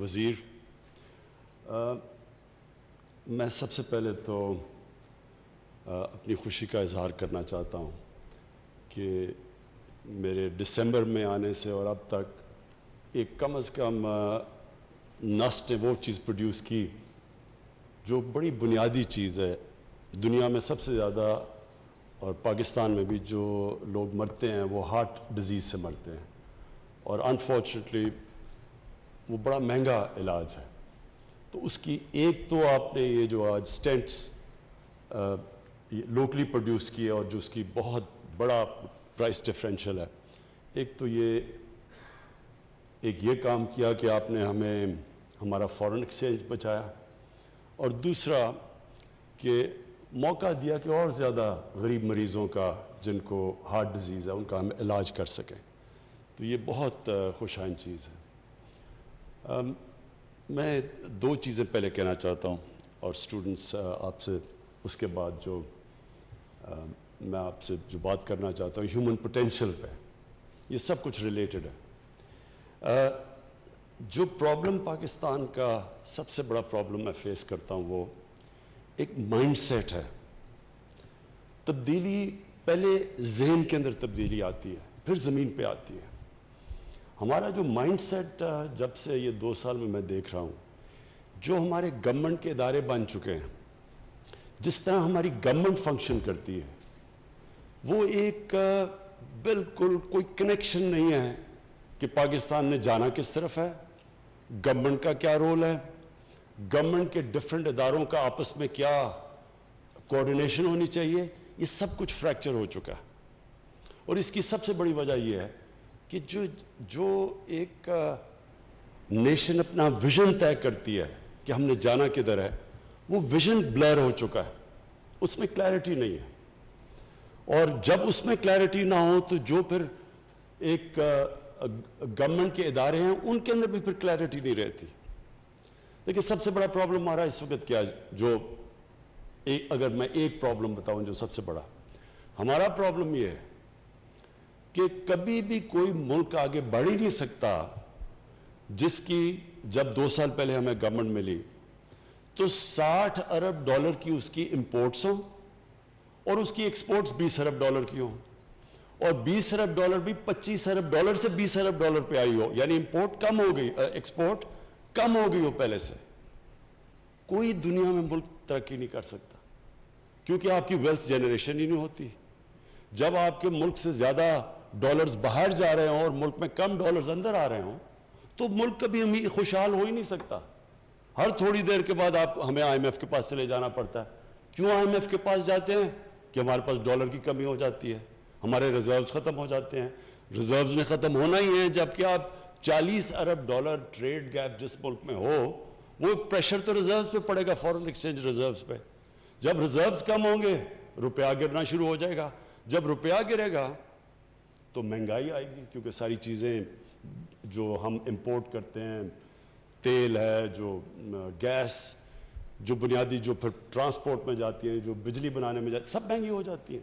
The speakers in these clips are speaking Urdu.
وزیر، میں سب سے پہلے تو اپنی خوشی کا اظہار کرنا چاہتا ہوں کہ میرے دسمبر میں آنے سے اور اب تک ایک کم از کم نسٹ نے وہ چیز پروڈیوس کی جو بڑی بنیادی چیز ہے. دنیا میں سب سے زیادہ اور پاکستان میں بھی جو لوگ مرتے ہیں وہ ہارٹ ڈیزیز سے مرتے ہیں، اور انفارچونیٹلی وہ بڑا مہنگا علاج ہے. تو اس کی ایک تو آپ نے یہ جو آج سٹینٹس لوکلی پروڈیوس کیے اور جو اس کی بہت بڑا پرائس ڈفرینشل ہے، ایک تو یہ کام کیا کہ آپ نے ہمیں ہمارا فارن ایکسچینج بچایا، اور دوسرا کہ موقع دیا کہ اور زیادہ غریب مریضوں کا جن کو ہارٹ ڈیزیز ہے ان کا ہم علاج کر سکیں. تو یہ بہت خوش آئند چیز ہے. میں دو چیزیں پہلے کہنا چاہتا ہوں اور اسٹوڈنٹس آپ سے اس کے بعد جو میں آپ سے جو بات کرنا چاہتا ہوں ہیومن پوٹینشیل پہ، یہ سب کچھ ریلیٹڈ ہے. جو پرابلم پاکستان کا سب سے بڑا پرابلم میں فیس کرتا ہوں وہ ایک مائنڈ سیٹ ہے. تبدیلی پہلے ذہن کے اندر تبدیلی آتی ہے، پھر زمین پہ آتی ہے. ہمارا جو مائنڈ سیٹ جب سے یہ 2 سال میں دیکھ رہا ہوں، جو ہمارے گورنمنٹ کے ادارے بن چکے ہیں، جس طرح ہماری گورنمنٹ فنکشن کرتی ہے، وہ ایک بالکل کوئی کنیکشن نہیں ہے کہ پاکستان نے جانا کس طرف ہے، گورنمنٹ کا کیا رول ہے، گورنمنٹ کے ڈفرینٹ اداروں کا آپس میں کیا کوآرڈینیشن ہونی چاہیے. یہ سب کچھ فریکچر ہو چکا ہے. اور اس کی سب سے بڑی وجہ یہ ہے کہ جو ایک نیشن اپنا ویژن طے کرتی ہے کہ ہم نے جانا کدھر ہے، وہ ویژن بلر ہو چکا ہے، اس میں کلیئرٹی نہیں ہے. اور جب اس میں کلیئرٹی نہ ہو تو جو پھر ایک گورنمنٹ کے ادارے ہیں ان کے اندر بھی پھر کلیئرٹی نہیں رہتی. دیکھیں سب سے بڑا پرابلم ہمارا اس وقت کیا ہے، جو اگر میں ایک پرابلم بتاؤں جو سب سے بڑا ہمارا پرابلم یہ ہے کہ کبھی بھی کوئی ملک آگے بڑھ ہی نہیں سکتا جس کی جب 2 سال پہلے ہمیں گورنمنٹ ملی تو $60 ارب کی اس کی امپورٹس ہوں اور اس کی ایکسپورٹس $20 ارب کی ہوں، اور $20 ارب بھی $25 ارب سے $20 ارب پہ آئی ہو، یعنی امپورٹ کم ہو گئی، ایکسپورٹ کم ہو گئی ہو پہلے سے. کوئی دنیا میں ملک ترقی نہیں کر سکتا کیونکہ آپ کی ویلتھ جنریشن ہی نہیں ہوتی. جب آپ کے ملک سے زیادہ ڈالرز باہر جا رہے ہوں اور ملک میں کم ڈالرز اندر آ رہے ہوں تو ملک کبھی خوشحال ہو ہی نہیں سکتا. ہر تھوڑی دیر کے بعد ہمیں IMF کے پاس چلے جانا پڑتا ہے. کیوں IMF کے پاس جاتے ہیں؟ کہ ہمارے پاس ڈالر کی کمی ہو جاتی ہے، ہمارے ریزروز ختم ہو جاتے ہیں. ریزروز نے ختم ہونا ہی ہے جبکہ آپ $40 ارب ٹریڈ گیپ جس ملک میں ہو، وہ پریشر تو ریزروز پہ پڑے گا، فورن ایکسچینج ریزروز پہ. جب ریزروز کم ہوں گے روپیہ گرنا شروع ہو جائے گا. جب روپیہ گرے گا تو مہنگائی آئے گی، کیونکہ ساری چیزیں جو ہم امپورٹ کرتے ہیں، تیل ہے، جو گیس، جو بنیادی جو پھر ٹرانسپورٹ میں جاتی ہیں، جو بجلی بنانے میں جاتی ہیں، سب مہنگی ہو جاتی ہیں.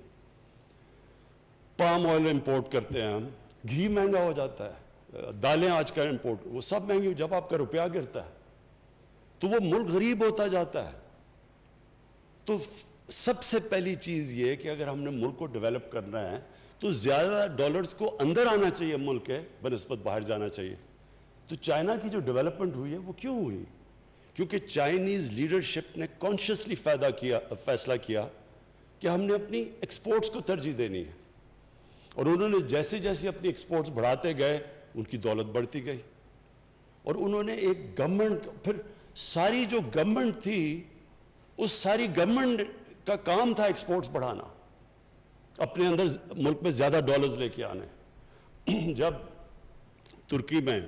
پام آئل امپورٹ کرتے ہیں ہم، گھی مہنگا ہو جاتا ہے، دالیں آج کل امپورٹ، وہ سب مہنگی. جب آپ کا روپیہ گرتا ہے تو وہ ملک غریب ہوتا جاتا ہے. تو سب سے پہلی چیز یہ کہ اگر ہم نے ملک کو ڈیولپ کرنا ہے تو زیادہ ڈالرز کو اندر آنا چاہیے ملک کے بنسبت باہر جانا چاہیے. تو چائنا کی جو ڈیولپمنٹ ہوئی ہے وہ کیوں ہوئی؟ کیونکہ چائنیز لیڈرشپ نے کانشیسلی فیصلہ کیا کہ ہم نے اپنی ایکسپورٹس کو ترجیح دینی ہے، اور انہوں نے جیسے جیسے اپنی ایکسپورٹس بڑھاتے گئے ان کی دولت بڑھتی گئی. اور انہوں نے ایک گورنمنٹ، پھر ساری جو گورنمنٹ تھی اس ساری گورنمنٹ کا کام تھا ایکسپورٹس بڑھانا، اپنے اندر ملک میں زیادہ ڈالرز لے کے آنے. جب ترکی میں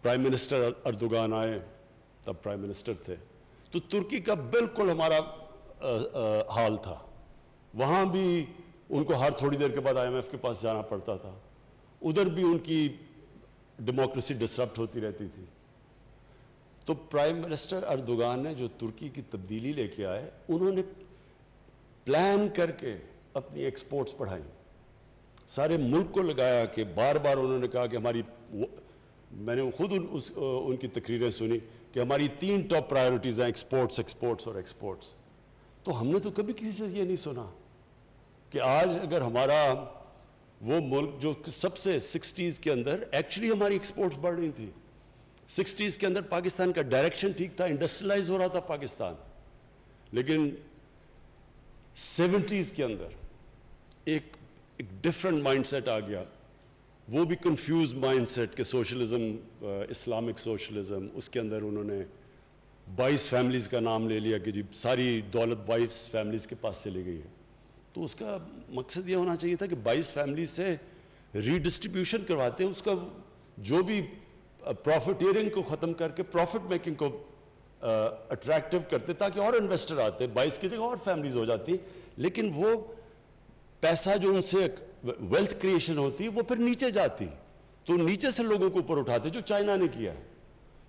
پرائم منسٹر اردوغان آئے، تب پرائم منسٹر تھے، تو ترکی کا بالکل ہمارا حال تھا. وہاں بھی ان کو ہر تھوڑی دیر کے بعد IMF کے پاس جانا پڑتا تھا. ادھر بھی ان کی ڈیموکریسی ڈسرپٹ ہوتی رہتی تھی. تو پرائم منسٹر اردوغان نے جو ترکی کی تبدیلی لے کے آئے، انہوں نے پلان کر کے اپنی ایکسپورٹس بڑھائی، سارے ملک کو لگایا کہ بار بار انہوں نے کہا کہ ہماری میں نے خود ان کی تقریریں سنی کہ ہماری 3 ٹاپ پرائیورٹیز ہیں ایکسپورٹس ایکسپورٹس اور ایکسپورٹس. تو ہم نے تو کبھی کسی سے یہ نہیں سنا کہ آج اگر ہمارا وہ ملک جو سب سے 60s کے اندر ایکچولی ہماری ایکسپورٹس بڑھ رہی تھی. 60s کے اندر پاکستان کا ڈائریکشن ٹھیک تھا, انڈسٹریلائز ہو رہا تھا پاکستان, لیکن 70s کے اندر ایک ڈفرینٹ مائنڈ سیٹ آ گیا, وہ بھی کنفیوز مائنڈ سیٹ کہ سوشلزم, اسلامک سوشلزم, اس کے اندر انہوں نے 22 فیملیز کا نام لے لیا کہ جی ساری دولت 22 فیملیز کے پاس چلی گئی ہے. تو اس کا مقصد یہ ہونا چاہیے تھا کہ 22 فیملیز سے ری ڈسٹریبیوشن کرواتے ہیں, اس کا جو بھی پروفیٹیرنگ کو ختم کر کے پروفٹ میکنگ کو اٹریکٹیو کرتے تاکہ اور انویسٹر آتے, 22 کی جگہ اور فیملیز ہو جاتی, لیکن وہ پیسہ جو ان سے ویلتھ کریشن ہوتی وہ پھر نیچے جاتی, تو نیچے سے لوگوں کو اوپر اٹھاتے, جو چائنا نے کیا ہے.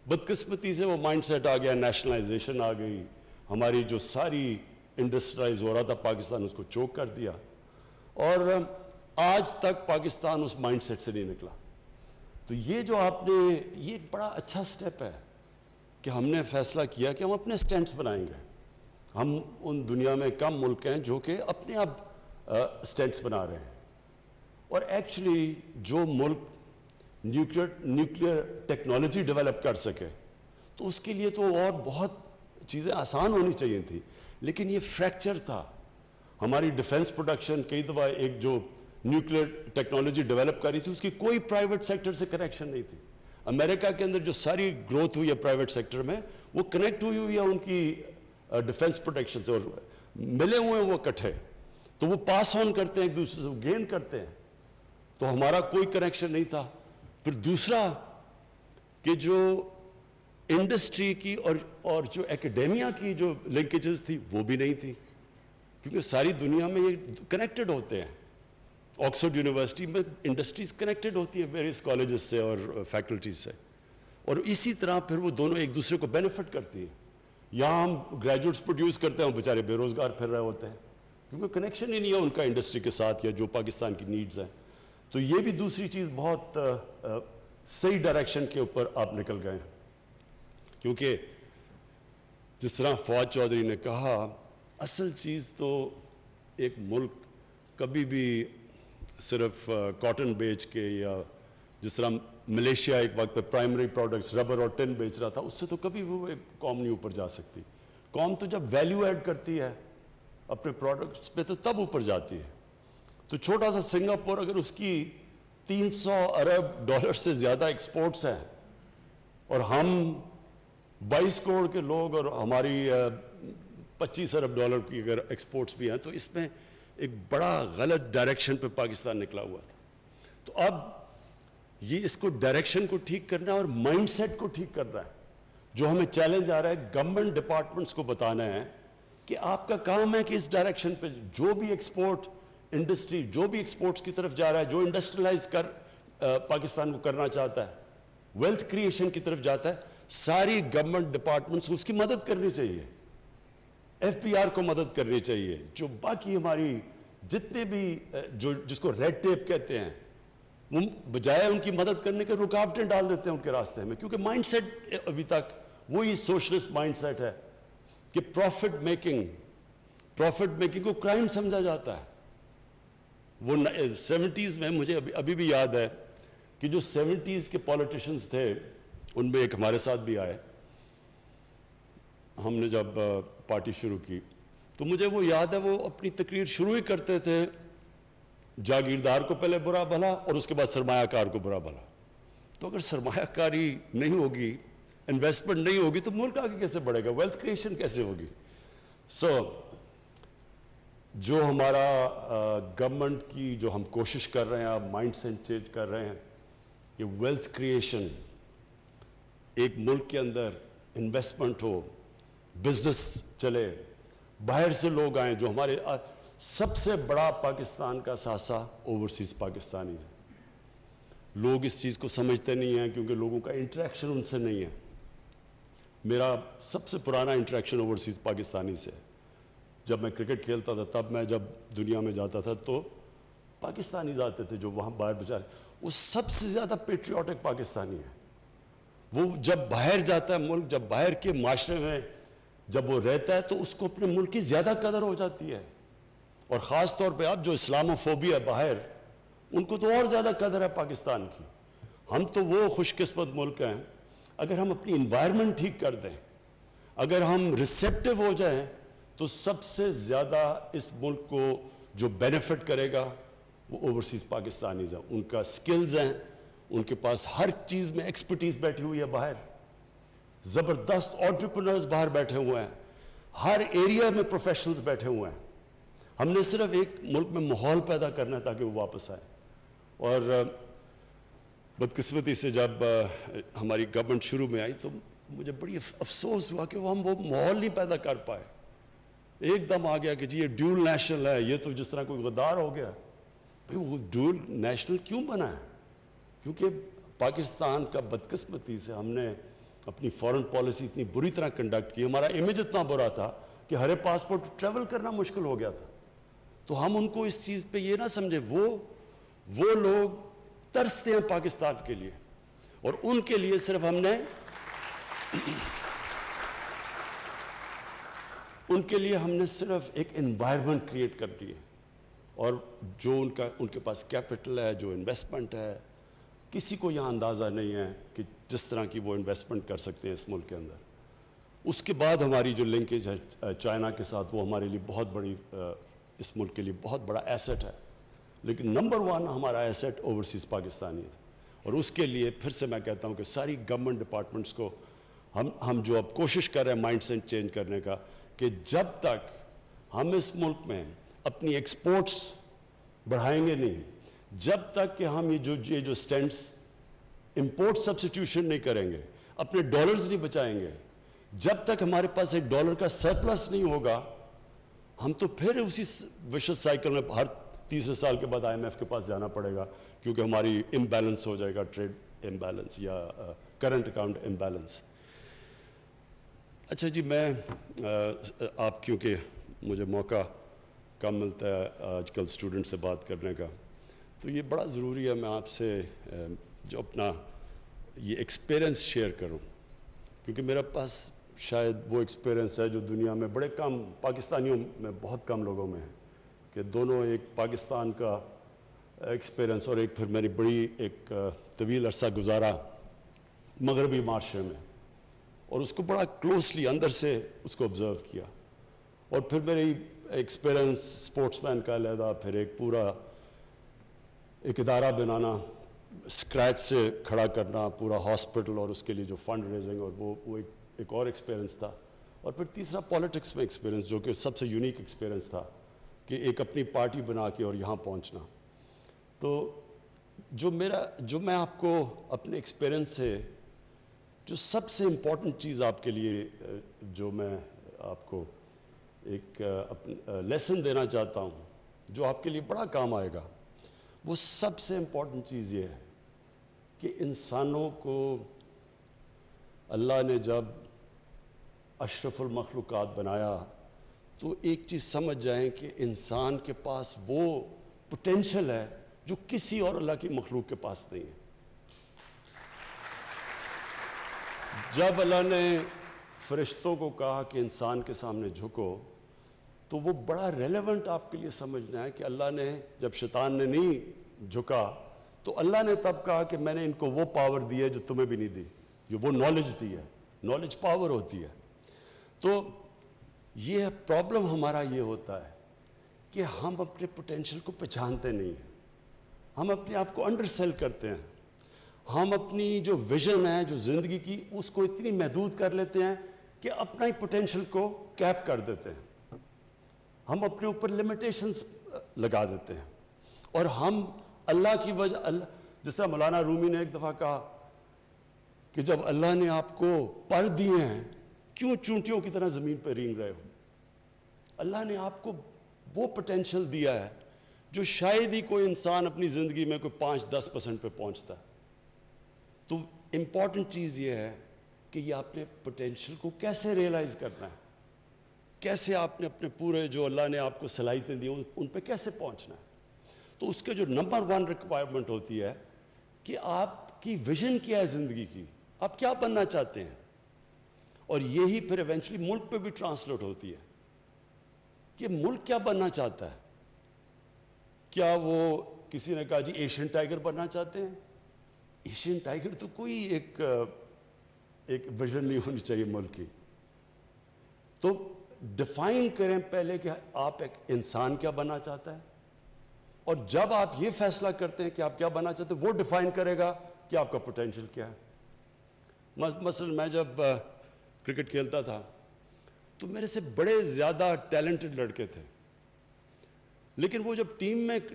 بدقسمتی سے وہ مائنڈ سیٹ آ گیا, نیشنلائزیشن آ گئی, ہماری جو ساری انڈسٹرائز ہو رہا تھا پاکستان اس کو چوک کر دیا, اور آج تک پاکستان اس مائنڈ سیٹ سے نہیں نکلا. تو یہ جو آپ نے, یہ ایک بڑا اچھا سٹیپ ہے کہ ہم نے فیصلہ کیا کہ ہم اپنے سٹینڈز بنائیں گے. ہم ان دنیا میں کم ملک ہیں جو کہ اپنے آپ سٹینڈز بنا رہے ہیں, اور ایکچولی جو ملک نیوکلیئر ٹیکنالوجی ڈیولپ کر سکے تو اس کے لیے تو اور بہت چیزیں آسان ہونی چاہیے تھی, لیکن یہ فریکچر تھا. ہماری ڈیفنس پروڈکشن کئی دفعہ ایک جو نیوکلیئر ٹیکنالوجی ڈیولپ کر رہی تھی اس کی کوئی پرائیویٹ سیکٹر سے کنیکشن نہیں تھی. امریکہ کے اندر جو ساری گروتھ ہوئی ہے پرائیویٹ سیکٹر میں وہ کنیکٹ ہوئی ہے ان کی ڈیفنس پروڈکشن سے, اور ملے ہوئے ہیں وہ اکٹھے, تو وہ پاس آن کرتے ہیں ایک دوسرے سے, گین کرتے ہیں. تو ہمارا کوئی کنیکشن نہیں تھا. پھر دوسرا کہ جو انڈسٹری کی اور جو ایکیڈیمیا کی جو لنکیجز تھی وہ بھی نہیں تھی, کیونکہ ساری دنیا میں یہ کنیکٹڈ ہوتے ہیں. آکسفورڈ یونیورسٹی میں انڈسٹریز کنیکٹڈ ہوتی ہیں ویریس کالجز سے اور فیکلٹیز سے, اور اسی طرح پھر وہ دونوں ایک دوسرے کو بینیفٹ کرتی ہیں. یہاں ہم گریجویٹس پروڈیوس کرتے ہیں, بیچارے بے روزگار پھر رہے ہوتے ہیں کیونکہ کنیکشن ہی نہیں ہے ان کا انڈسٹری کے ساتھ یا جو پاکستان کی نیڈز ہیں. تو یہ بھی دوسری چیز بہت صحیح ڈائریکشن کے اوپر آپ نکل گئے ہیں, کیونکہ جس طرح فواد چودھری نے کہا, اصل چیز تو ایک ملک کبھی بھی صرف کاٹن بیچ کے, یا جس طرح ملیشیا ایک وقت پہ پرائمری پروڈکٹس ربر اور ٹن بیچ رہا تھا, اس سے تو کبھی وہ ایک قوم نہیں اوپر جا سکتی. قوم تو جب ویلیو ایڈ کرتی ہے اپنے پروڈکٹس پہ تو تب اوپر جاتی ہے. تو چھوٹا سا سنگاپور اگر اس کی 300 ارب ڈالر سے زیادہ ایکسپورٹس ہیں اور ہم 22 کروڑ کے لوگ اور ہماری 25 ارب ڈالر کی اگر ایکسپورٹس بھی ہیں, تو اس میں ایک بڑا غلط ڈائریکشن پہ پاکستان نکلا ہوا تھا. تو اب یہ اس کو ڈائریکشن کو ٹھیک کرنا ہے اور مائنڈ سیٹ کو ٹھیک کرنا ہے. جو ہمیں چیلنج آ رہا ہے گورنمنٹ ڈپارٹمنٹس کو بتانا ہے کہ آپ کا کام ہے کہ اس ڈائریکشن پہ جو بھی ایکسپورٹ انڈسٹری جو بھی ایکسپورٹس کی طرف جا رہا ہے, جو انڈسٹریلائز پاکستان کو کرنا چاہتا ہے, ویلتھ کریشن کی طرف جاتا ہے, ساری گورنمنٹ ڈپارٹمنٹس کو اس کی مدد کرنی چاہیے. ایف پی آر کو مدد کرنی چاہیے. جو باقی ہماری جتنے بھی جس کو ریڈ ٹیپ کہتے ہیں, وہ بجائے ان کی مدد کرنے کے رکاوٹیں ڈال دیتے ہیں ان کے راستے میں, کیونکہ مائنڈ سیٹ ابھی تک وہی سوشلسٹ مائنڈ سیٹ ہے کہ پروفٹ میکنگ کو کرائم سمجھا جاتا ہے. وہ 70s میں مجھے ابھی بھی یاد ہے کہ جو 70s کے پولیٹیشنز تھے ان میں ایک ہمارے ساتھ بھی آئے, ہم نے جب پارٹی شروع کی تو مجھے وہ یاد ہے وہ اپنی تقریر شروع ہی کرتے تھے جاگیردار کو پہلے برا بھلا اور اس کے بعد سرمایہ کار کو برا بھلا. تو اگر سرمایہ کاری نہیں ہوگی, انویسٹمنٹ نہیں ہوگی, تو ملک آگے کیسے بڑھے گا, ویلتھ کریشن کیسے ہوگی. جو ہمارا گورنمنٹ کی جو ہم کوشش کر رہے ہیں, آپ مائنڈ سیٹ چینج کر رہے ہیں کہ ویلتھ کریشن, ایک ملک کے اندر انویسٹمنٹ ہو, بزنس چلے, باہر سے لوگ آئیں. جو ہمارے سب سے بڑا پاکستان کا ساسا اوورسیز پاکستانی ہے. لوگ اس چیز کو سمجھتے نہیں ہیں کیونکہ لوگوں کا انٹریکشن ان سے نہیں ہے. میرا سب سے پرانا انٹریکشن اوورسیز پاکستانی سے, جب میں کرکٹ کھیلتا تھا تب میں جب دنیا میں جاتا تھا تو پاکستانی آتے تھے جو وہاں باہر بیچارے, وہ سب سے زیادہ پیٹریوٹک پاکستانی ہیں. وہ جب باہر جاتا ہے ملک، جب باہر کے معاشرے میں جب وہ رہتا ہے تو اس کو اپنے ملک کی زیادہ قدر ہو جاتی ہے. اور خاص طور پہ اب جو اسلامو فوبیا باہر، ان کو تو اور زیادہ قدر ہے پاکستان کی. ہم تو وہ خوش قسمت ملک ہیں، اگر ہم اپنی انوائرمنٹ ٹھیک کر دیں، اگر ہم ریسیپٹیو ہو جائیں، تو سب سے زیادہ اس ملک کو جو بینیفٹ کرے گا وہ اوورسیز پاکستانیز ہیں. ان کا سکلز ہیں، ان کے پاس ہر چیز میں ایکسپرٹیز بیٹھی ہوئی ہے باہر، زبردست انٹرپرینرز باہر بیٹھے ہوئے ہیں، ہر ایریا میں پروفیشنلز بیٹھے ہوئے ہیں. ہم نے صرف ایک ملک میں ماحول پیدا کرنا ہے تاکہ وہ واپس آئے. اور بدقسمتی سے جب ہماری گورنمنٹ شروع میں آئی تو مجھے بڑی افسوس ہوا کہ ہم وہ ماحول نہیں پیدا کر پائے. ایک دم آ گیا کہ جی یہ ڈیول نیشنل ہے، یہ تو جس طرح کوئی غدار ہو گیا. بھئی وہ ڈیول نیشنل کیوں بنا ہے؟ کیونکہ پاکستان کا بدقسمتی سے ہم نے اپنی فورن پالیسی اتنی بری طرح کنڈکٹ کی، ہمارا امیج اتنا برا تھا کہ ہر پاسپورٹ ٹریول کرنا مشکل ہو گیا تھا. تو ہم ان کو اس چیز پہ یہ نہ سمجھے، وہ لوگ ترستے ہیں پاکستان کے لیے، اور ان کے لیے صرف ہم نے ان کے لیے ہم نے صرف ایک انوائرمنٹ کریٹ کر دی ہے. اور جو ان کے پاس کیپٹل ہے، جو انویسٹمنٹ ہے، کسی کو یہاں اندازہ نہیں ہے کہ جس طرح کی وہ انویسٹمنٹ کر سکتے ہیں اس ملک کے اندر. اس کے بعد ہماری جو لنکیج ہے چائنا کے ساتھ، وہ ہمارے لیے بہت بڑی، اس ملک کے لیے بہت بڑا ایسٹ ہے. لیکن نمبر 1 ہمارا ایسٹ اوورسیز پاکستانی ہے. اور اس کے لیے پھر سے میں کہتا ہوں کہ ساری گورنمنٹ ڈپارٹمنٹس کو ہم جو اب کوشش کر رہے ہیں مائنڈ سیٹ چینج کرنے کا، کہ جب تک ہم اس ملک میں اپنی ایکسپورٹس بڑھائیں گے نہیں، جب تک کہ ہم یہ جو سٹینٹس امپورٹ سبسٹیوشن نہیں کریں گے، اپنے ڈالرز نہیں بچائیں گے، جب تک ہمارے پاس ایک ڈالر کا سرپلس نہیں ہوگا، ہم تو پھر اسی وشس سائیکل میں ہر تیسرے سال کے بعد IMF کے پاس جانا پڑے گا، کیونکہ ہماری امبیلنس ہو جائے گا، ٹریڈ امبیلنس یا کرنٹ اکاؤنٹ امبیلنس. اچھا جی، میں آپ کیونکہ مجھے موقع کم ملتا ہے آج کل اسٹوڈنٹ سے بات کرنے کا، تو یہ بڑا ضروری ہے میں آپ سے جو اپنا یہ ایکسپیرئنس شیئر کروں، کیونکہ میرے پاس شاید وہ ایکسپیرئنس ہے جو دنیا میں بڑے کم پاکستانیوں میں بہت کم لوگوں میں ہے، کہ دونوں ایک پاکستان کا ایکسپیرئنس اور ایک پھر میری بڑی ایک طویل عرصہ گزارا مغربی معاشرے میں، اور اس کو بڑا کلوزلی اندر سے اس کو آبزرو کیا. اور پھر میری ایکسپیرئنس اسپورٹس مین کا علیحدہ، پھر ایک پورا ایک ادارہ بنانا، اسکریچ سے کھڑا کرنا پورا ہاسپٹل، اور اس کے لیے جو فنڈ ریزنگ، اور وہ ایک اور ایکسپیرئنس تھا. اور پھر تیسرا پالیٹکس میں ایکسپیرئنس، جو کہ سب سے یونیک ایکسپیرئنس تھا، کہ ایک اپنی پارٹی بنا کے اور یہاں پہنچنا. تو جو میں آپ کو اپنے ایکسپیرئنس سے جو سب سے امپورٹنٹ چیز آپ کے لیے جو میں آپ کو ایک لیسن دینا چاہتا ہوں، جو آپ کے لیے بڑا کام آئے گا، وہ سب سے امپورٹنٹ چیز یہ ہے کہ انسانوں کو اللہ نے جب اشرف المخلوقات بنایا تو ایک چیز سمجھ جائیں کہ انسان کے پاس وہ پوٹینشل ہے جو کسی اور اللہ کی مخلوق کے پاس نہیں ہے. جب اللہ نے فرشتوں کو کہا کہ انسان کے سامنے جھکو، تو وہ بڑا ریلیونٹ آپ کے لیے سمجھنا ہے کہ اللہ نے جب شیطان نے نہیں جھکا تو اللہ نے تب کہا کہ میں نے ان کو وہ پاور دی ہے جو تمہیں بھی نہیں دی، جو وہ نالج دی ہے. نالج پاور ہوتی ہے. تو یہ پرابلم ہمارا یہ ہوتا ہے کہ ہم اپنے پوٹینشل کو پہچانتے نہیں ہیں، ہم اپنے آپ کو انڈر سیل کرتے ہیں، ہم اپنی جو ویژن ہے جو زندگی کی اس کو اتنی محدود کر لیتے ہیں کہ اپنا ہی پوٹینشل کو کیپ کر دیتے ہیں، ہم اپنے اوپر لمیٹیشنز لگا دیتے ہیں. اور ہم اللہ کی وجہ، جس طرح مولانا رومی نے ایک دفعہ کہا کہ جب اللہ نے آپ کو پر دیے ہیں کیوں چونٹیوں کی طرح زمین پہ رینگ رہے ہو. اللہ نے آپ کو وہ پوٹینشل دیا ہے جو شاید ہی کوئی انسان اپنی زندگی میں کوئی 5-10% پہ پہنچتا ہے. تو امپورٹنٹ چیز یہ ہے کہ یہ آپ نے پوٹینشل کو کیسے ریئلائز کرنا ہے، کیسے آپ نے اپنے پورے جو اللہ نے آپ کو صلاحیتیں دی ان پہ کیسے پہنچنا ہے. تو اس کے جو نمبر 1 ریکوائرمنٹ ہوتی ہے کہ آپ کی ویژن کیا ہے زندگی کی، آپ کیا بننا چاہتے ہیں؟ اور یہی پھر ایونچولی ملک پہ بھی ٹرانسلیٹ ہوتی ہے کہ ملک کیا بننا چاہتا ہے. کیا وہ کسی نے کہا جی ایشین ٹائیگر بننا چاہتے ہیں؟ ایشین ٹائیگر تو کوئی ایک ویژن نہیں ہونی چاہیے ملک کی. تو ڈیفائن کریں پہلے کہ آپ ایک انسان کیا بننا چاہتا ہے, اور جب آپ یہ فیصلہ کرتے ہیں کہ آپ کیا بننا چاہتے ہیں, وہ ڈیفائن کرے گا کہ آپ کا پوٹینشیل کیا ہے. مثلا میں جب کرکٹ کھیلتا تھا تو میرے سے بڑے زیادہ ٹیلنٹڈ لڑکے تھے, لیکن وہ جب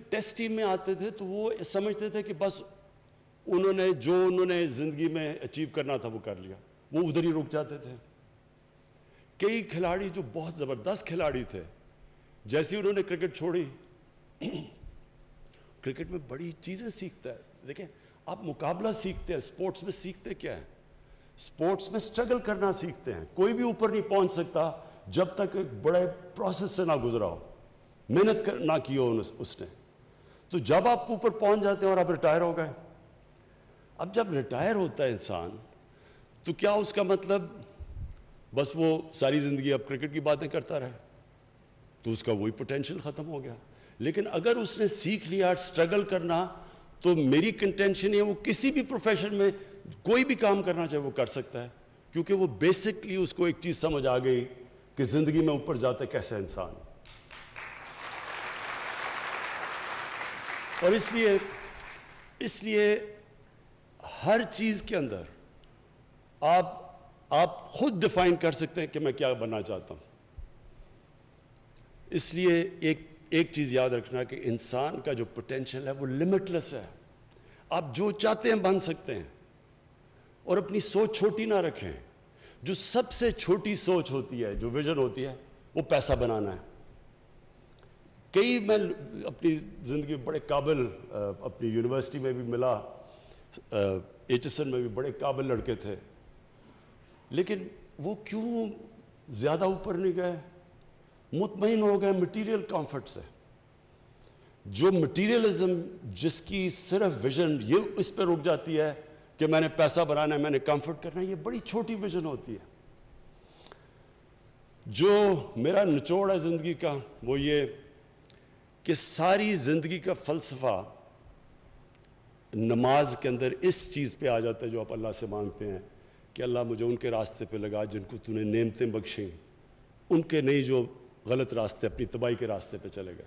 ٹیسٹ ٹیم میں آتے تھے تو وہ سمجھتے تھے کہ بس انہوں نے زندگی میں اچیو کرنا تھا وہ کر لیا, وہ ادھر ہی رک جاتے تھے. کئی کھلاڑی جو بہت زبردست کھلاڑی تھے, جیسے انہوں نے کرکٹ چھوڑی, کرکٹ میں بڑی چیزیں سیکھتا ہے. دیکھیں آپ مقابلہ سیکھتے ہیں, اسپورٹس میں سیکھتے کیا ہے؟ اسپورٹس میں سٹرگل کرنا سیکھتے ہیں. کوئی بھی اوپر نہیں پہنچ سکتا جب تک ایک بڑے پروسیس سے نہ گزرا ہو, محنت نہ کی ہو اس نے. تو جب آپ اوپر پہنچ جاتے ہیں اور آپ ریٹائر ہو گئے, اب جب ریٹائر ہوتا ہے انسان تو کیا اس کا مطلب بس وہ ساری زندگی اب کرکٹ کی باتیں کرتا رہے؟ تو اس کا وہی پوٹینشیل ختم ہو گیا. لیکن اگر اس نے سیکھ لیا سٹرگل کرنا, تو میری کنٹینشن ہے وہ کسی بھی پروفیشن میں کوئی بھی کام کرنا چاہے وہ کر سکتا ہے, کیونکہ وہ بیسکلی اس کو ایک چیز سمجھ آ گئی کہ زندگی میں اوپر جاتا کیسے انسان. اور اس لیے ہر چیز کے اندر آپ خود ڈیفائن کر سکتے ہیں کہ میں کیا بننا چاہتا ہوں. اس لیے ایک چیز یاد رکھنا کہ انسان کا جو پوٹینشیل ہے وہ لمٹ لیس ہے. آپ جو چاہتے ہیں بن سکتے ہیں, اور اپنی سوچ چھوٹی نہ رکھیں. جو سب سے چھوٹی سوچ ہوتی ہے, جو ویژن ہوتی ہے, وہ پیسہ بنانا ہے. میں اپنی زندگی میں بڑے قابل, اپنی یونیورسٹی میں بھی ملا, HSN میں بھی بڑے قابل لڑکے تھے, لیکن وہ کیوں زیادہ اوپر نہیں گئے؟ مطمئن ہو گئے مٹیریل کمفرٹ سے. جو مٹیریلزم جس کی صرف ویژن یہ اس پہ رک جاتی ہے کہ میں نے پیسہ بنانا ہے, میں نے کمفرٹ کرنا ہے, یہ بڑی چھوٹی ویژن ہوتی ہے. جو میرا نچوڑ ہے زندگی کا وہ یہ کہ ساری زندگی کا فلسفہ نماز کے اندر اس چیز پہ آ جاتا ہے جو آپ اللہ سے مانگتے ہیں کہ اللہ مجھے ان کے راستے پہ لگا جن کو تو نے نعمتیں بخشیں, ان کے نہیں جو غلط راستے اپنی تباہی کے راستے پہ چلے گئے.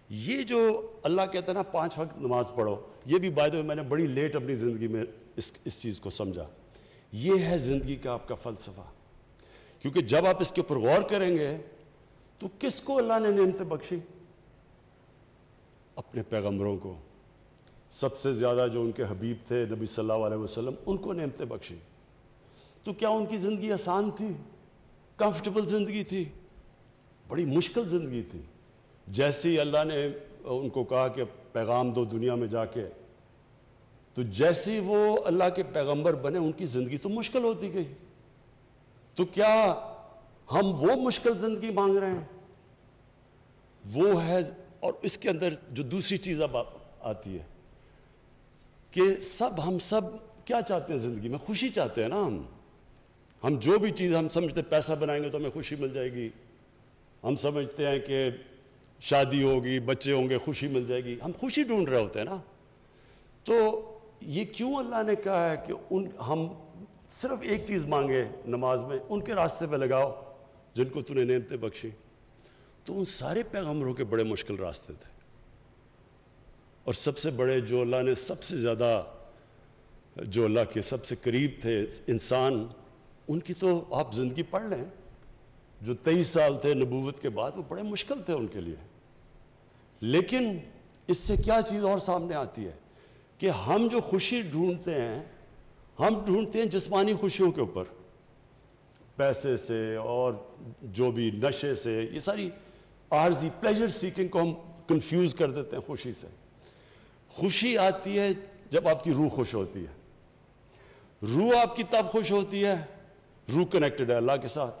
یہ جو اللہ کہتا ہے نا 5 وقت نماز پڑھو, یہ بھی بائی دا وے میں نے بڑی لیٹ اپنی زندگی میں اس چیز کو سمجھا. یہ ہے زندگی کا آپ کا فلسفہ, کیونکہ جب آپ اس کے اوپر غور کریں گے تو کس کو اللہ نے نعمتیں بخشی؟ اپنے پیغمبروں کو. سب سے زیادہ جو ان کے حبیب تھے نبی صلی اللہ علیہ وسلم, ان کو نعمتیں بخشی. تو کیا ان کی زندگی آسان تھی, کمفرٹیبل زندگی تھی؟ بڑی مشکل زندگی تھی. جیسے ہی اللہ نے ان کو کہا کہ پیغام دو دنیا میں جا کے, تو جیسے وہ اللہ کے پیغمبر بنے ان کی زندگی تو مشکل ہوتی گئی. تو کیا ہم وہ مشکل زندگی مانگ رہے ہیں؟ وہ ہے. اور اس کے اندر جو دوسری چیز اب آتی ہے کہ ہم سب کیا چاہتے ہیں زندگی میں؟ خوشی چاہتے ہیں نا. ہم جو بھی چیز ہم سمجھتے ہیں پیسہ بنائیں گے تو ہمیں خوشی مل جائے گی, ہم سمجھتے ہیں کہ شادی ہوگی, بچے ہوں گے, خوشی مل جائے گی. ہم خوشی ڈھونڈ رہے ہوتے ہیں نا. تو یہ کیوں اللہ نے کہا ہے کہ ہم صرف ایک چیز مانگے نماز میں, ان کے راستے پہ لگاؤ جن کو تو نے نعمتیں بخشی؟ تو ان سارے پیغمبروں کے بڑے مشکل راستے تھے, اور سب سے بڑے جو اللہ نے سب سے زیادہ, جو اللہ کے سب سے قریب تھے انسان, ان کی تو آپ زندگی پڑھ لیں. جو 23 سال تھے نبوت کے بعد, وہ بڑے مشکل تھے ان کے لیے. لیکن اس سے کیا چیز اور سامنے آتی ہے کہ ہم جو خوشی ڈھونڈتے ہیں, ہم ڈھونڈتے ہیں جسمانی خوشیوں کے اوپر, پیسے سے اور جو بھی نشے سے. یہ ساری عارضی پلیجر سیکنگ کو ہم کنفیوز کر دیتے ہیں خوشی سے. خوشی آتی ہے جب آپ کی روح خوش ہوتی ہے. روح آپ کی تب خوش ہوتی ہے, روح کنیکٹڈ ہے اللہ کے ساتھ.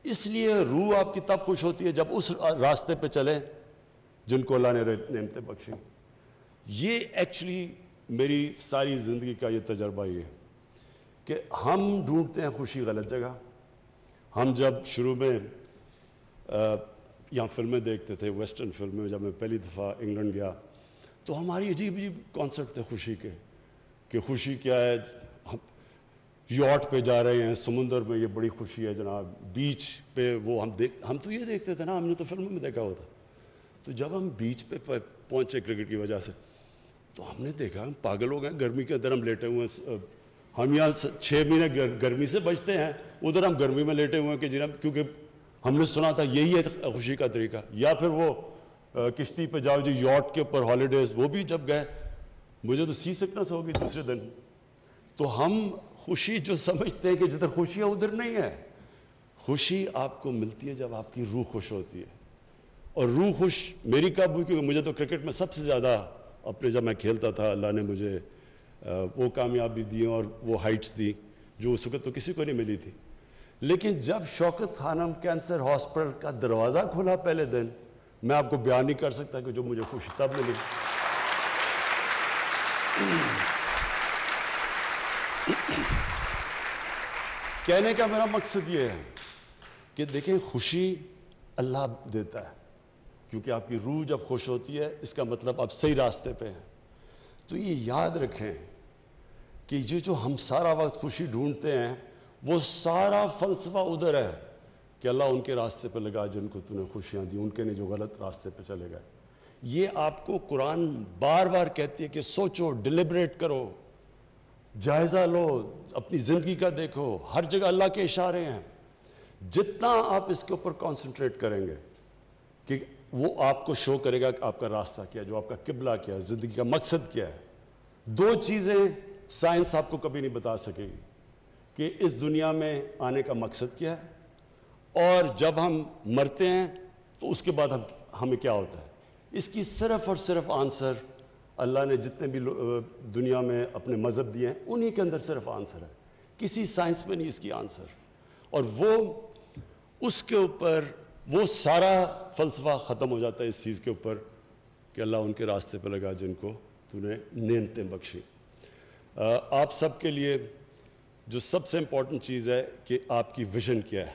اس لیے روح آپ کی تب خوش ہوتی ہے جب اس راستے پہ چلیں جن کو اللہ نے نعمتیں بخشی. یہ ایکچولی میری ساری زندگی کا یہ تجربہ یہ ہے کہ ہم ڈھونڈتے ہیں خوشی غلط جگہ. ہم جب شروع میں یہاں فلمیں دیکھتے تھے، ویسٹرن فلمیں، جب میں پہلی دفعہ انگلینڈ گیا تو ہماری عجیب عجیب کانسیپٹ تھے خوشی کے، کہ خوشی کیا ہے، ہم یاٹ پہ جا رہے ہیں سمندر میں، یہ بڑی خوشی ہے جناب. بیچ پہ وہ ہم تو یہ دیکھتے تھے نا، ہم نے تو فلموں میں دیکھا ہوتا. تو جب ہم بیچ پہ پہنچے کرکٹ کی وجہ سے تو ہم نے دیکھا ہم پاگل ہو گئے. گرمی کے اندر ہم لیٹے ہوئے ہیں، ہم یہاں 6 مہینے گرمی سے بچتے ہیں، ادھر ہم گرمی میں لیٹے ہوئے ہیں کہ جناب، کیونکہ ہم نے سنا تھا یہی ہے خوشی کا طریقہ. یا پھر وہ کشتی پہ جاؤ جی، یاٹ کے اوپر ہالیڈیز، وہ بھی جب گئے مجھے تو سی سکنس ہو گئی دوسرے دن. تو ہم خوشی جو سمجھتے ہیں کہ جدھر خوشی ہے ادھر نہیں ہے. خوشی آپ کو ملتی ہے جب آپ کی روح خوش ہوتی ہے. اور روح خوش میری کب ہوئی؟ کیونکہ مجھے تو کرکٹ میں سب سے زیادہ اپنے جب میں کھیلتا تھا اللہ نے مجھے وہ کامیابی دی اور وہ ہائٹس دی جو اس وقت تو کسی کو نہیں ملی تھی. لیکن جب شوکت خانم کینسر ہاسپٹل کا دروازہ کھلا پہلے دن، میں آپ کو بیان نہیں کر سکتا کہ جو مجھے خوشی تب ملی. کہنے کا میرا مقصد یہ ہے کہ دیکھیں خوشی اللہ دیتا ہے، کیونکہ آپ کی روح جب خوش ہوتی ہے اس کا مطلب آپ صحیح راستے پہ ہیں. تو یہ یاد رکھیں کہ یہ جو ہم سارا وقت خوشی ڈھونڈتے ہیں وہ سارا فلسفہ ادھر ہے کہ اللہ ان کے راستے پہ لگا جن کو تو نے خوشیاں دی، ان کے نے جو غلط راستے پہ چلے گئے. یہ آپ کو قرآن بار بار کہتی ہے کہ سوچو، ڈیلیبریٹ کرو، جائزہ لو، اپنی زندگی کا دیکھو. ہر جگہ اللہ کے اشارے ہیں. جتنا آپ اس کے اوپر کانسنٹریٹ کریں گے کہ وہ آپ کو شو کرے گا کہ آپ کا راستہ کیا ہے، جو آپ کا قبلہ کیا ہے، زندگی کا مقصد کیا ہے. 2 چیزیں سائنس آپ کو کبھی نہیں بتا سکے گی کہ اس دنیا میں آنے کا مقصد کیا ہے اور جب ہم مرتے ہیں تو اس کے بعد ہمیں کیا ہوتا ہے. اس کی صرف اور صرف آنسر اللہ نے جتنے بھی دنیا میں اپنے مذہب دیے ہیں انہی کے اندر صرف آنسر ہے. کسی سائنس میں نہیں اس کی آنسر. اور وہ اس کے اوپر وہ سارا فلسفہ ختم ہو جاتا ہے اس چیز کے اوپر کہ اللہ ان کے راستے پہ لگا جن کو تو نے نعمتیں بخشی. آپ سب کے لیے جو سب سے امپورٹنٹ چیز ہے کہ آپ کی ویژن کیا ہے.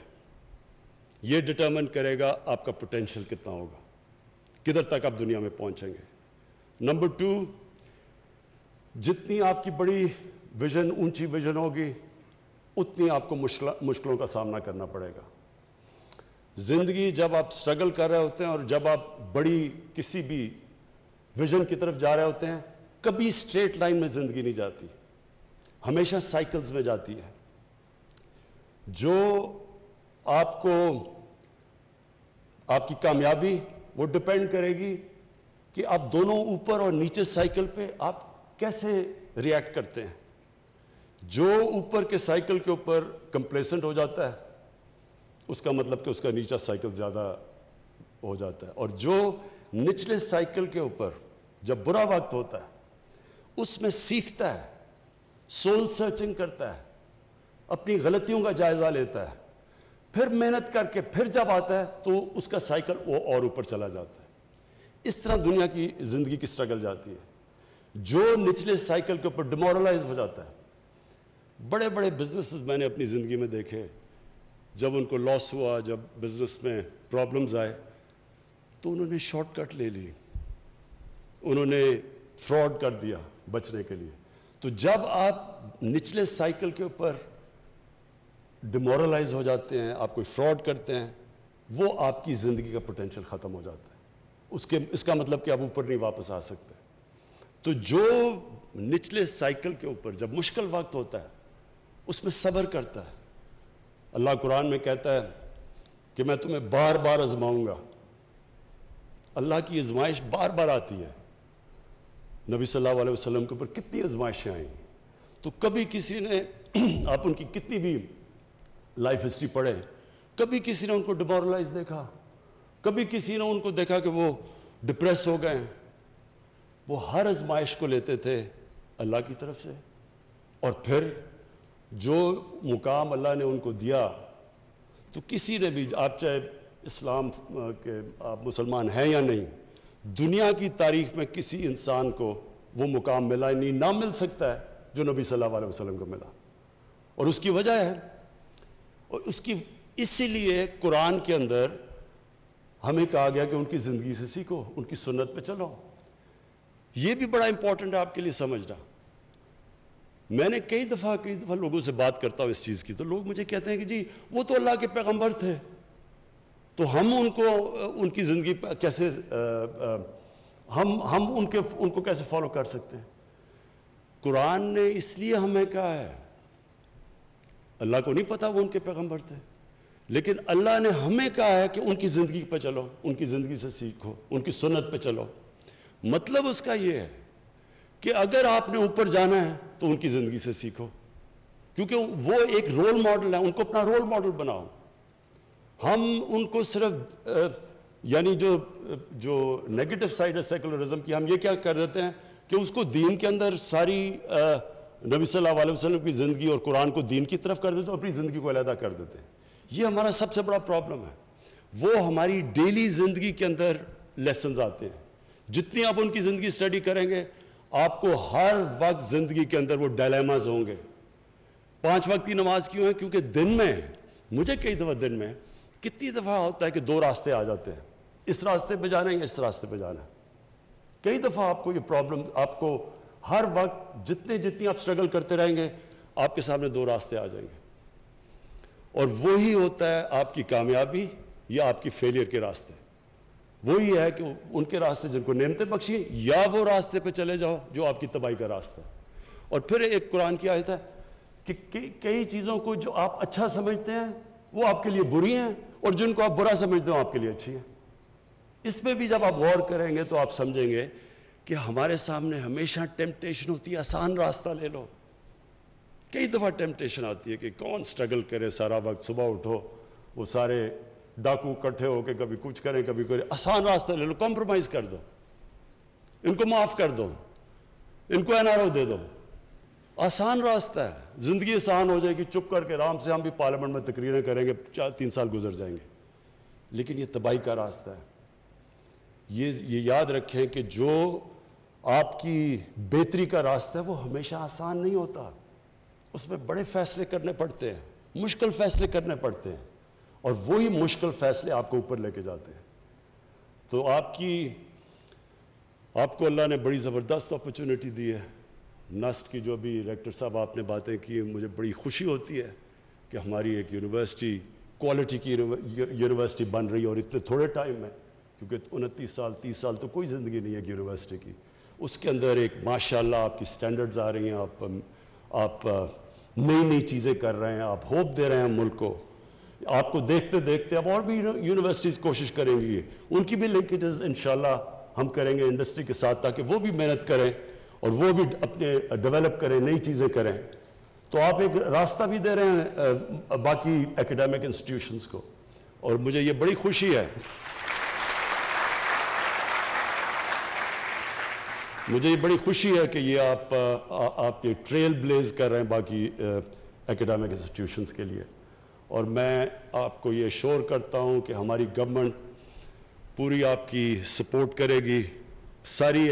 یہ ڈٹرمن کرے گا آپ کا پوٹینشیل کتنا ہوگا، کدھر تک آپ دنیا میں پہنچیں گے. نمبر 2، جتنی آپ کی بڑی ویژن، اونچی ویژن ہوگی اتنی آپ کو مشکلوں کا سامنا کرنا پڑے گا. زندگی جب آپ سٹرگل کر رہے ہوتے ہیں اور جب آپ بڑی کسی بھی ویژن کی طرف جا رہے ہوتے ہیں، کبھی اسٹریٹ لائن میں زندگی نہیں جاتی، ہمیشہ سائیکلز میں جاتی ہے. جو آپ کو آپ کی کامیابی وہ ڈپینڈ کرے گی کہ آپ دونوں اوپر اور نیچے سائیکل پہ آپ کیسے ریئیکٹ کرتے ہیں. جو اوپر کے سائیکل کے اوپر کمپلیسنٹ ہو جاتا ہے اس کا مطلب کہ اس کا نیچا سائیکل زیادہ ہو جاتا ہے. اور جو نچلے سائیکل کے اوپر جب برا وقت ہوتا ہے اس میں سیکھتا ہے، سول سرچنگ کرتا ہے، اپنی غلطیوں کا جائزہ لیتا ہے، پھر محنت کر کے پھر جب آتا ہے تو اس کا سائیکل وہ اور اوپر چلا جاتا ہے. اس طرح دنیا کی زندگی کی سٹرگل جاتی ہے. جو نچلے سائیکل کے اوپر ڈیمورلائز ہو جاتا ہے، بڑے بڑے بزنسز میں نے اپنی زندگی میں دیکھے، جب ان کو لاس ہوا، جب بزنس میں پرابلمز آئے تو انہوں نے شارٹ کٹ لے لی، انہوں نے فراڈ کر دیا بچنے کے لیے. تو جب آپ نچلے سائیکل کے اوپر ڈیمورلائز ہو جاتے ہیں، آپ کوئی فراڈ کرتے ہیں، وہ آپ کی زندگی کا پوٹینشیل ختم ہو جاتا ہے. اس کا مطلب کہ آپ اوپر نہیں واپس آ سکتے. تو جو نچلے سائیکل کے اوپر جب مشکل وقت ہوتا ہے اس میں صبر کرتا ہے. اللہ قرآن میں کہتا ہے کہ میں تمہیں بار بار آزماؤں گا. اللہ کی آزمائش بار بار آتی ہے. نبی صلی اللہ علیہ وسلم کے اوپر کتنی آزمائشیں آئیں، تو کبھی کسی نے آپ ان کی کتنی بھی لائف ہسٹری پڑھے، کبھی کسی نے ان کو ڈیمورلائز دیکھا، کبھی کسی نے ان کو دیکھا کہ وہ ڈپریس ہو گئے ہیں. وہ ہر آزمائش کو لیتے تھے اللہ کی طرف سے، اور پھر جو مقام اللہ نے ان کو دیا، تو کسی نے بھی، آپ چاہے اسلام کے آپ مسلمان ہیں یا نہیں، دنیا کی تاریخ میں کسی انسان کو وہ مقام ملا نہیں، نہ مل سکتا ہے جو نبی صلی اللہ علیہ وسلم کو ملا. اور اس کی وجہ ہے، اور اسی لیے قرآن کے اندر ہمیں کہا گیا کہ ان کی زندگی سے سیکھو، ان کی سنت پہ چلو۔ یہ بھی بڑا امپورٹنٹ ہے آپ کے لیے سمجھنا۔ میں نے کئی دفعہ لوگوں سے بات کرتا ہوں اس چیز کی، تو لوگ مجھے کہتے ہیں کہ جی وہ تو اللہ کے پیغمبر تھے، تو ہم ان کی زندگی کیسے ہم ان کو کیسے فالو کر سکتے ہیں؟ قرآن نے اس لیے ہمیں کہا ہے، اللہ کو نہیں پتا وہ ان کے پیغمبر تھے، لیکن اللہ نے ہمیں کہا ہے کہ ان کی زندگی پہ چلو، ان کی زندگی سے سیکھو، ان کی سنت پہ چلو۔ مطلب اس کا یہ ہے کہ اگر آپ نے اوپر جانا ہے تو ان کی زندگی سے سیکھو، کیونکہ وہ ایک رول ماڈل ہے، ان کو اپنا رول ماڈل بناؤ۔ ہم ان کو صرف یعنی جو نیگیٹو سائڈ ہے سیکولرزم کی، ہم یہ کیا کر دیتے ہیں کہ اس کو دین کے اندر ساری نبی صلی اللہ علیہ وسلم کی زندگی اور قرآن کو دین کی طرف کر دیتے ہیں، اپنی زندگی کو علیحدہ کر دیتے ہیں۔ یہ ہمارا سب سے بڑا پرابلم ہے۔ وہ ہماری ڈیلی زندگی کے اندر لیسنز آتے ہیں، جتنی آپ ان کی زندگی اسٹڈی کریں گے آپ کو ہر وقت زندگی کے اندر وہ ڈائلیماز ہوں گے۔ 5 وقت کی نماز کیوں ہے؟ کیونکہ دن میں مجھے کئی دفعہ دن میں کتنی دفعہ ہوتا ہے کہ 2 راستے آ جاتے ہیں، اس راستے پہ جانا ہے یا اس راستے پہ جانا ہے۔ کئی دفعہ آپ کو یہ پرابلم، آپ کو ہر وقت جتنی آپ اسٹرگل کرتے رہیں گے آپ کے سامنے 2 راستے آ جائیں گے، اور وہی ہوتا ہے آپ کی کامیابی یا آپ کی فیلئر کے راستے۔ وہی ہے کہ ان کے راستے جن کو نعمتیں بخشی، یا وہ راستے پہ چلے جاؤ جو آپ کی تباہی کا راستہ ہے۔ اور پھر ایک قرآن کی آیت ہے کہ کئی چیزوں کو جو آپ اچھا سمجھتے ہیں وہ آپ کے لیے بری ہیں، اور جن کو آپ برا سمجھتے ہیں آپ کے لیے اچھی ہیں۔ اس پہ بھی جب آپ غور کریں گے تو آپ سمجھیں گے کہ ہمارے سامنے ہمیشہ ٹیمپٹیشن ہوتی ہے آسان راستہ لے لو۔ کئی دفعہ ٹیمپٹیشن آتی ہے کہ کون سٹرگل کرے سارا وقت، صبح اٹھو وہ سارے ڈاکو اکٹھے ہو کے کبھی کچھ کریں کبھی کریں، آسان راستہ لے لو، کمپرومائز کر دو، ان کو معاف کر دو، ان کو این آر او دے دو۔ آسان راستہ ہے، زندگی آسان ہو جائے گی، چپ کر کے آرام سے ہم بھی پارلیمنٹ میں تقریریں کریں گے، 3 سال گزر جائیں گے۔ لیکن یہ تباہی کا راستہ ہے۔ یہ یاد رکھیں کہ جو آپ کی بہتری کا راستہ ہے وہ ہمیشہ آسان نہیں ہوتا، اس میں بڑے فیصلے کرنے پڑتے ہیں، مشکل فیصلے کرنے پڑتے ہیں، اور وہی مشکل فیصلے آپ کو اوپر لے کے جاتے ہیں۔ تو آپ کو اللہ نے بڑی زبردست اپرچونٹی دی ہے۔ نسٹ کی جو بھی ریکٹر صاحب آپ نے باتیں کی، مجھے بڑی خوشی ہوتی ہے کہ ہماری ایک یونیورسٹی کوالٹی کی یونیورسٹی بن رہی ہے، اور اتنے تھوڑے ٹائم میں، کیونکہ 29 سال 30 سال تو کوئی زندگی نہیں ہے یونیورسٹی کی، اس کے اندر ایک ماشاءاللہ آپ کی سٹینڈرڈز آ رہی ہیں، آپ نئی چیزیں کر رہے ہیں، آپ ہوپ دے رہے ہیں ملک کو۔ آپ کو دیکھتے دیکھتے اب اور بھی یونیورسٹیز کوشش کریں گی، ان کی بھی لنکیجز انشاءاللہ ہم کریں گے انڈسٹری کے ساتھ، تاکہ وہ بھی محنت کریں اور وہ بھی اپنے ڈیولپ کریں، نئی چیزیں کریں۔ تو آپ ایک راستہ بھی دے رہے ہیں باقی ایکیڈیمک انسٹیٹیوشنز کو، اور مجھے یہ بڑی خوشی ہے، مجھے یہ بڑی خوشی ہے کہ یہ آپ یہ ٹریل بلیز کر رہے ہیں باقی ایکیڈیمک انسٹیٹیوشنز کے لیے۔ اور میں آپ کو یہ ایشور کرتا ہوں کہ ہماری گورنمنٹ پوری آپ کی سپورٹ کرے گی، ساری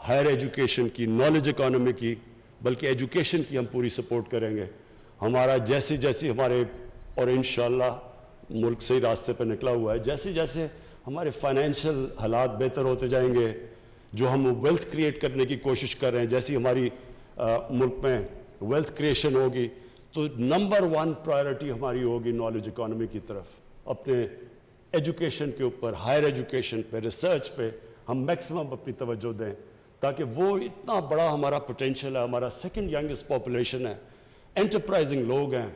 ہائر ایجوکیشن کی، نالج اکانومی کی، بلکہ ایجوکیشن کی ہم پوری سپورٹ کریں گے۔ ہمارا جیسے ہمارے، اور انشاءاللہ ملک صحیح راستے پہ نکلا ہوا ہے، جیسے ہمارے فائنینشیل حالات بہتر ہوتے جائیں گے، جو ہم ویلتھ کریٹ کرنے کی کوشش کر رہے ہیں، جیسی ہماری ملک میں ویلتھ کریشن ہوگی، تو نمبر 1 پرائرٹی ہماری ہوگی نالج اکانومی کی طرف، اپنے ایجوکیشن کے اوپر، ہائر ایجوکیشن پہ، ریسرچ پہ ہم میکسیمم اپنی توجہ دیں، تاکہ وہ اتنا بڑا ہمارا پوٹینشیل ہے، ہمارا 2nd ینگسٹ پاپولیشن ہے، انٹرپرائزنگ لوگ ہیں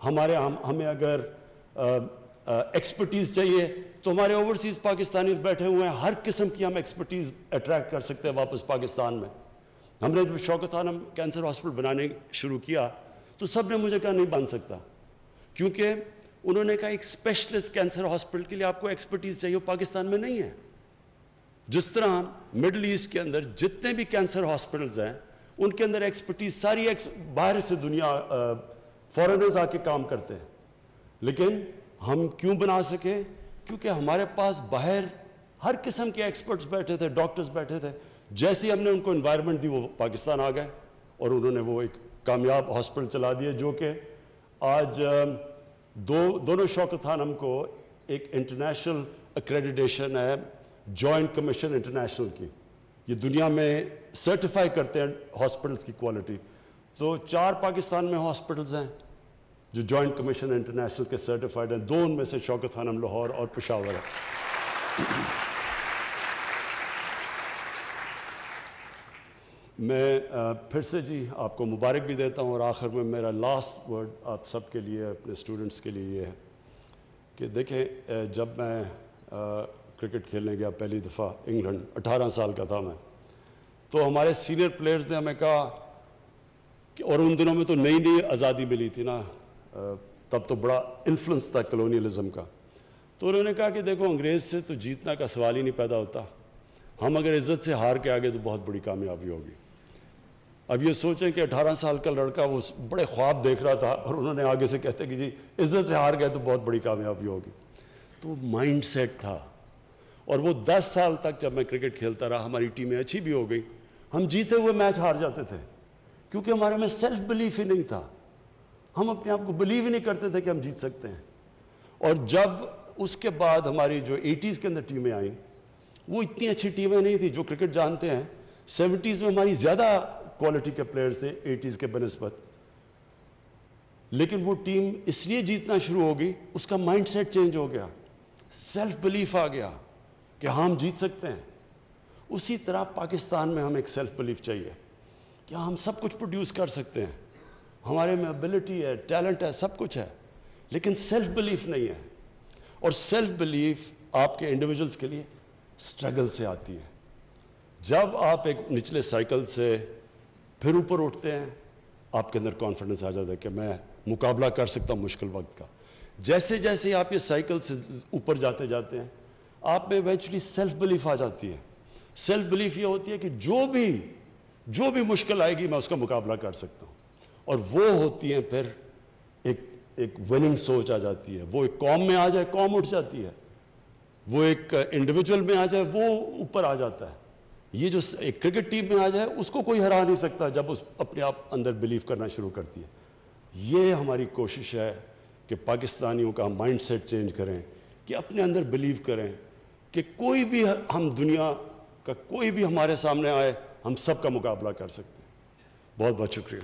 ہمیں اگر ایکسپرٹیز چاہیے تو ہمارے اوورسیز پاکستانیز بیٹھے ہوئے ہیں، ہر قسم کی ہم ایکسپرٹیز اٹریکٹ کر سکتے ہیں واپس پاکستان میں۔ ہم نے جب شوکت خانم کینسر ہاسپٹل بنانے شروع کیا تو سب نے مجھے کہا نہیں بن سکتا، کیونکہ انہوں نے کہا ایک اسپیشلسٹ کینسر ہاسپٹل کے لیے آپ کو ایکسپرٹیز چاہیے، پاکستان میں نہیں ہے۔ جس طرح مڈل ایسٹ کے اندر جتنے بھی کینسر ہاسپٹلز ہیں ان کے اندر ایکسپرٹیز ساری باہر سے دنیا فارنرز آ کے کام کرتے ہیں، لیکن ہم کیوں بنا سکے؟ کیونکہ ہمارے پاس باہر ہر قسم کے ایکسپرٹس بیٹھے تھے، ڈاکٹرز بیٹھے تھے، جیسے ہم نے ان کو انوائرمنٹ دی وہ پاکستان آ گئے اور انہوں نے وہ ایک کامیاب ہاسپٹل چلا دیے، جو کہ آج دونوں شوکت خانم کو ایک انٹرنیشنل ایکریڈیٹیشن ہے جوائنٹ کمیشن انٹرنیشنل کی، یہ دنیا میں سرٹیفائی کرتے ہیں ہاسپٹلس کی کوالٹی. تو 4 پاکستان میں ہاسپٹلز ہیں جو جوائنٹ کمیشن انٹرنیشنل کے سرٹیفائڈ ہیں، 2 ان میں سے شوکت خانم لاہور اور پشاور ہے. میں پھر سے جی آپ کو مبارک بھی دیتا ہوں، اور آخر میں میرا لاسٹ ورڈ آپ سب کے لیے، اپنے اسٹوڈنٹس کے لیے یہ ہے کہ دیکھیں، جب میں کرکٹ کھیلنے گیا پہلی دفعہ انگلینڈ، 18 سال کا تھا میں، تو ہمارے سینئر پلیئرز نے ہمیں کہا کہ، اور ان دنوں میں تو نئی نئی آزادی ملی تھی نا، تب تو بڑا انفلوئنس تھا کلونیلزم کا، تو انہوں نے کہا کہ دیکھو انگریز سے تو جیتنا کا سوال ہی نہیں پیدا ہوتا، ہم اگر عزت سے ہار کے آگے تو بہت بڑی کامیابی ہوگی. اب یہ سوچیں کہ 18 سال کا لڑکا وہ بڑے خواب دیکھ رہا تھا، اور انہوں نے آگے سے کہتے کہ جی عزت سے ہار گئے تو بہت بڑی کامیابی ہوگی. تو مائنڈ سیٹ تھا. اور وہ 10 سال تک جب میں کرکٹ کھیلتا رہا، ہماری ٹیمیں اچھی بھی ہو گئی، ہم جیتے ہوئے میچ ہار جاتے تھے، کیونکہ ہمارے میں سیلف بلیف ہی نہیں تھا. ہم اپنے آپ کو بلیو ہی نہیں کرتے تھے کہ ہم جیت سکتے ہیں. اور جب اس کے بعد ہماری جو 80s کے اندر ٹیمیں آئیں، وہ اتنی اچھی ٹیمیں نہیں تھیں. جو کرکٹ جانتے ہیں 70s میں ہماری زیادہ کوالٹی کے پلیئرز تھے 80s کے بنسبت، لیکن وہ ٹیم اس لیے جیتنا شروع ہو گئی، اس کا مائنڈ سیٹ چینج ہو گیا، سیلف بلیف آ گیا کہ ہم جیت سکتے ہیں. اسی طرح پاکستان میں ہمیں ایک سیلف بلیف چاہیے کہ ہم سب کچھ پروڈیوس کر سکتے ہیں، ہمارے میں ابیلٹی ہے، ٹیلنٹ ہے، سب کچھ ہے، لیکن سیلف بلیف نہیں ہے. اور سیلف بلیف آپ کے انڈیویجولز کے لیے سٹرگل سے آتی ہے. جب آپ ایک نچلے سائیکل سے پھر اوپر اٹھتے ہیں، آپ کے اندر کانفیڈنس آ جاتا ہے کہ میں مقابلہ کر سکتا ہوں مشکل وقت کا. جیسے جیسے آپ یہ سائیکل سے اوپر جاتے جاتے ہیں، آپ میں ایونچولی سیلف بلیف آ جاتی ہے. سیلف بلیف یہ ہوتی ہے کہ جو بھی مشکل آئے گی میں اس کا مقابلہ کر سکتا ہوں. اور وہ ہوتی ہیں پھر ایک وننگ سوچ آ جاتی ہے. وہ ایک قوم میں آ جائے قوم اٹھ جاتی ہے، وہ ایک انڈیویجول میں آ جائے وہ اوپر آ جاتا ہے. یہ جو ایک کرکٹ ٹیم میں آ جائے اس کو کوئی ہرا نہیں سکتا جب اس اپنے آپ اندر بلیو کرنا شروع کرتی ہے. یہ ہماری کوشش ہے کہ پاکستانیوں کا مائنڈ سیٹ چینج کریں، کہ اپنے اندر بلیو کریں کہ کوئی بھی ہم دنیا کا کوئی بھی ہمارے سامنے آئے ہم سب کا مقابلہ کر سکتے ہیں. بہت بہت شکریہ.